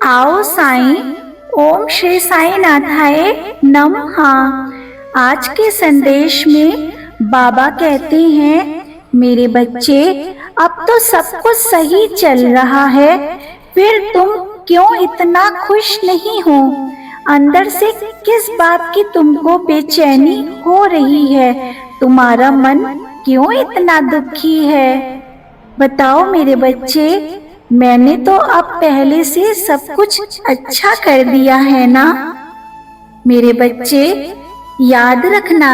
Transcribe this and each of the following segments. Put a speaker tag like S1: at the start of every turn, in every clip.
S1: आओ साईं, ओम श्री साईं नाथाय नमः। आज के संदेश में बाबा कहते हैं, मेरे बच्चे अब तो सब कुछ सही चल रहा है, फिर तुम क्यों इतना खुश नहीं हो? अंदर से किस बात की तुमको बेचैनी हो रही है? तुम्हारा मन क्यों इतना दुखी है? बताओ मेरे बच्चे, मैंने तो अब पहले से सब कुछ अच्छा कर दिया है ना? मेरे बच्चे याद रखना,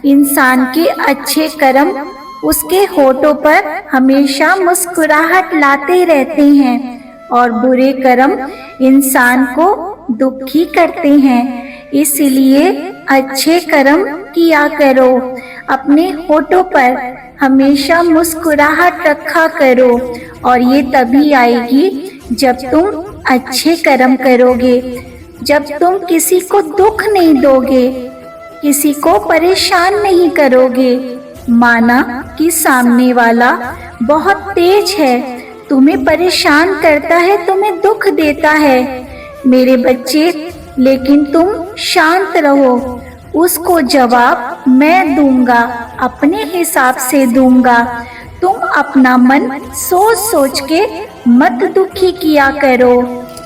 S1: इंसान के अच्छे कर्म उसके होठों पर हमेशा मुस्कुराहट लाते रहते हैं और बुरे कर्म इंसान को दुखी करते हैं। इसलिए अच्छे कर्म किया करो, अपने होठों पर हमेशा मुस्कुराहट रखा करो और ये तभी आएगी जब तुम अच्छे कर्म करोगे, जब तुम किसी को दुख नहीं दोगे, किसी को परेशान नहीं करोगे। माना कि सामने वाला बहुत तेज है, तुम्हें परेशान करता है, तुम्हें दुख देता है मेरे बच्चे, लेकिन तुम शांत रहो, उसको जवाब मैं दूंगा, अपने हिसाब से दूंगा। तुम अपना मन सोच सोच के मत दुखी किया करो।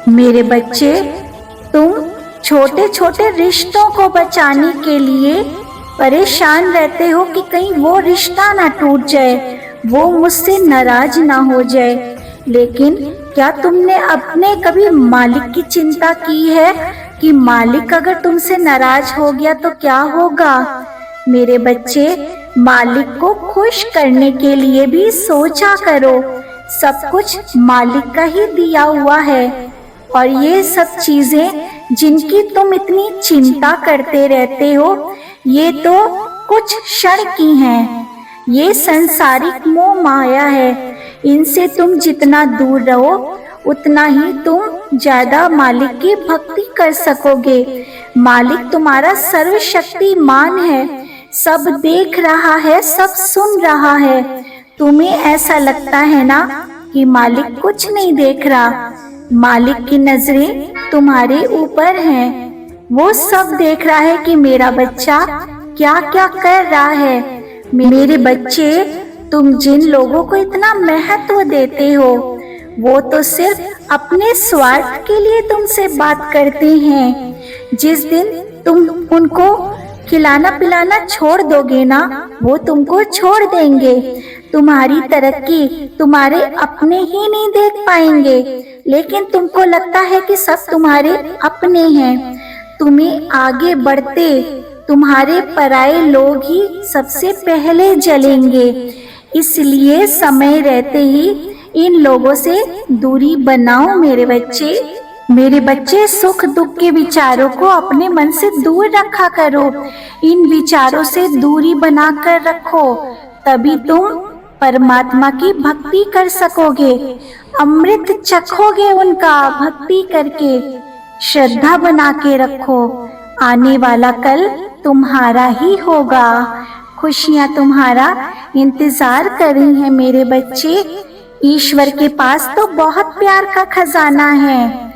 S1: मेरे बच्चे, तुम छोटे छोटे रिश्तों को बचाने के लिए परेशान रहते हो कि कहीं वो रिश्ता ना टूट जाए, वो मुझसे नाराज ना हो जाए, लेकिन क्या तुमने अपने कभी मालिक की चिंता की है कि मालिक अगर तुमसे नाराज हो गया तो क्या होगा? मेरे बच्चे, मालिक को खुश करने के लिए भी सोचा करो। सब कुछ मालिक का ही दिया हुआ है और ये सब चीजें जिनकी तुम इतनी चिंता करते रहते हो, ये तो कुछ क्षण की हैं। ये संसारिक मोह माया है, इनसे तुम जितना दूर रहो उतना ही तुम ज्यादा मालिक की भक्ति कर सकोगे। मालिक तुम्हारा सर्वशक्तिमान है, सब देख रहा है, सब सुन रहा है। तुम्हें ऐसा लगता है ना कि मालिक कुछ नहीं देख रहा? मालिक की नजरें तुम्हारे ऊपर हैं, वो सब देख रहा है कि मेरा बच्चा क्या क्या कर रहा है। मेरे बच्चे, तुम जिन लोगों को इतना महत्व देते हो, वो तो सिर्फ अपने स्वार्थ के लिए तुमसे बात करते हैं। जिस दिन तुम उनको खिलाना पिलाना छोड़ दोगे ना, वो तुमको छोड़ देंगे। तुम्हारी तरक्की तुम्हारे अपने ही नहीं देख पाएंगे, लेकिन तुमको लगता है कि सब तुम्हारे अपने हैं। तुम्हें आगे बढ़ते तुम्हारे पराये लोग ही सबसे पहले जलेंगे। इसलिए समय रहते ही इन लोगों से दूरी बनाओ मेरे बच्चे। मेरे बच्चे, सुख दुख के विचारों को अपने मन से दूर रखा करो। इन विचारों से दूरी बनाकर रखो, तभी तुम परमात्मा की भक्ति कर सकोगे, अमृत चखोगे उनका भक्ति करके। श्रद्धा बना के रखो, आने वाला कल तुम्हारा ही होगा, खुशियाँ तुम्हारा इंतजार कर रही हैं मेरे बच्चे। ईश्वर के पास तो बहुत प्यार का खजाना है,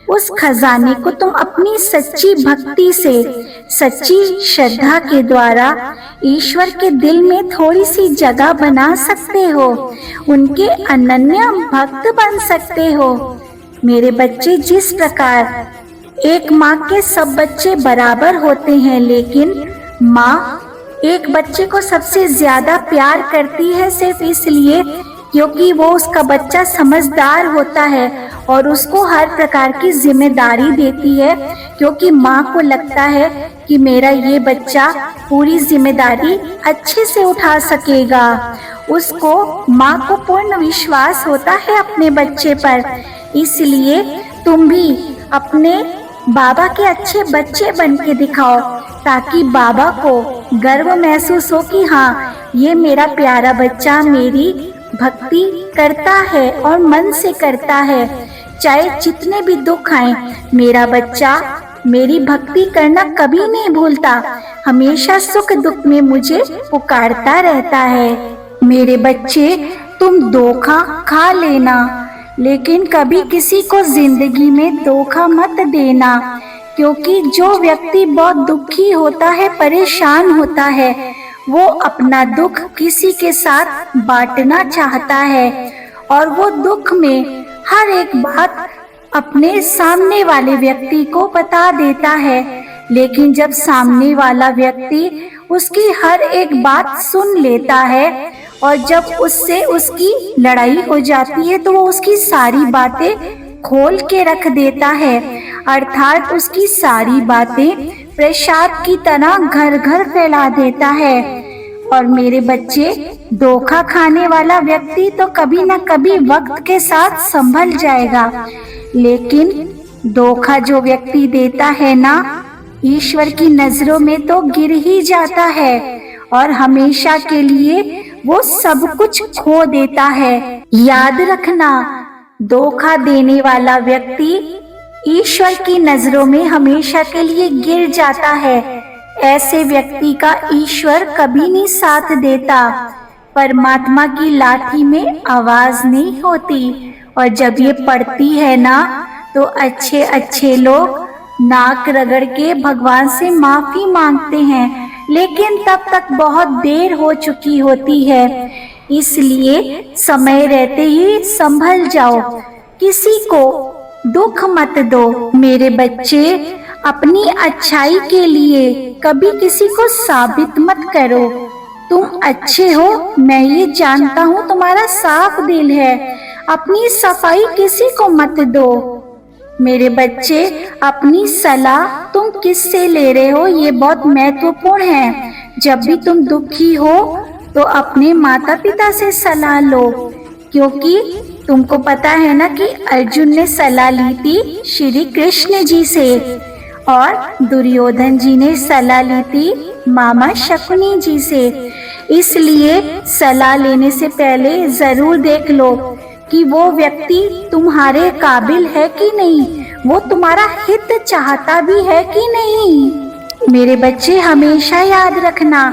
S1: उस खजाने को तुम अपनी सच्ची भक्ति से, सच्ची श्रद्धा के द्वारा ईश्वर के दिल में थोड़ी सी जगह बना सकते हो, उनके अनन्य भक्त बन सकते हो। मेरे बच्चे, जिस प्रकार एक माँ के सब बच्चे बराबर होते हैं, लेकिन माँ एक बच्चे को सबसे ज्यादा प्यार करती है सिर्फ इसलिए क्योंकि वो उसका बच्चा समझदार होता है और उसको हर प्रकार की जिम्मेदारी देती है, क्योंकि माँ को लगता है कि मेरा ये बच्चा पूरी जिम्मेदारी अच्छे से उठा सकेगा। उसको, माँ को पूर्ण विश्वास होता है अपने बच्चे पर। इसलिए तुम भी अपने बाबा के अच्छे बच्चे बन के दिखाओ, ताकि बाबा को गर्व महसूस हो कि हाँ, ये मेरा प्यारा बच्चा मेरी भक्ति करता है और मन से करता है। चाहे जितने भी दुख आए, मेरा बच्चा मेरी भक्ति करना कभी नहीं भूलता, हमेशा सुख दुख में मुझे पुकारता रहता है। मेरे बच्चे, तुम धोखा खा लेना, लेकिन कभी किसी को जिंदगी में धोखा मत देना, क्योंकि जो व्यक्ति बहुत दुखी होता है, परेशान होता है, वो अपना दुख किसी के साथ बांटना चाहता है और वो दुख में हर एक बात अपने सामने वाले व्यक्ति को बता देता है। लेकिन जब सामने वाला व्यक्ति उसकी हर एक बात सुन लेता है और जब उससे उसकी लड़ाई हो जाती है तो वो उसकी सारी बातें खोल के रख देता है, अर्थात उसकी सारी बातें प्रसाद की तरह घर घर फैला देता है। और मेरे बच्चे, धोखा खाने वाला व्यक्ति तो कभी न कभी वक्त के साथ संभल जाएगा, लेकिन धोखा जो व्यक्ति देता है ना, ईश्वर की नजरों में तो गिर ही जाता है और हमेशा के लिए वो सब कुछ खो देता है। याद रखना, धोखा देने वाला व्यक्ति ईश्वर की नजरों में हमेशा के लिए गिर जाता है। ऐसे व्यक्ति का ईश्वर कभी नहीं साथ देता। परमात्मा की लाठी में आवाज नहीं होती, और जब ये पड़ती है ना तो अच्छे अच्छे लोग नाक रगड़ के भगवान से माफी मांगते हैं, लेकिन तब तक बहुत देर हो चुकी होती है। इसलिए समय रहते ही संभल जाओ, किसी को दुख मत दो। मेरे बच्चे, अपनी अच्छाई के लिए कभी किसी को साबित मत करो। तुम अच्छे हो, मैं ये जानता हूँ, तुम्हारा साफ दिल है। अपनी सफाई किसी को मत दो। मेरे बच्चे, अपनी सलाह तुम किससे ले रहे हो ये बहुत महत्वपूर्ण है। जब भी तुम दुखी हो तो अपने माता पिता से सलाह लो, क्योंकि तुमको पता है ना कि अर्जुन ने सलाह ली थी श्री कृष्ण जी से, और दुर्योधन जी ने सलाह ली थी मामा शकुनी जी से। इसलिए सलाह लेने से पहले जरूर देख लो कि वो व्यक्ति तुम्हारे काबिल है कि नहीं, वो तुम्हारा हित चाहता भी है कि नहीं। मेरे बच्चे, हमेशा याद रखना,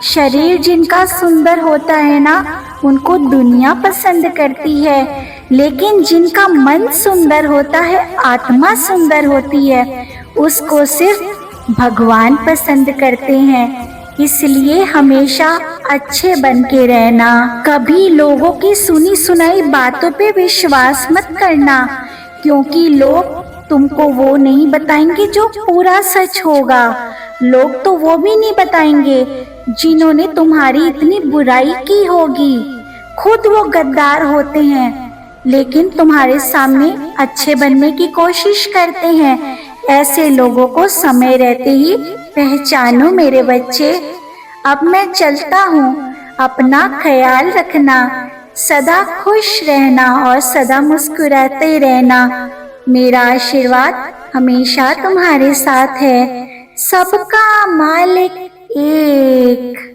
S1: शरीर जिनका सुंदर होता है ना, उनको दुनिया पसंद करती है, लेकिन जिनका मन सुंदर होता है, आत्मा सुंदर होती है, उसको सिर्फ भगवान पसंद करते हैं। इसलिए हमेशा अच्छे बन के रहना। कभी लोगों की सुनी सुनाई बातों पे विश्वास मत करना, क्योंकि लोग तुमको वो नहीं बताएंगे जो पूरा सच होगा। लोग तो वो भी नहीं बताएंगे जिन्होंने तुम्हारी इतनी बुराई की होगी। खुद वो गद्दार होते हैं, लेकिन तुम्हारे सामने अच्छे बनने की कोशिश करते हैं। ऐसे लोगों को समय रहते ही पहचानो मेरे बच्चे। अब मैं चलता हूँ, अपना ख्याल रखना, सदा खुश रहना और सदा मुस्कुराते रहना। मेरा आशीर्वाद हमेशा तुम्हारे साथ है। सबका मालिक एक।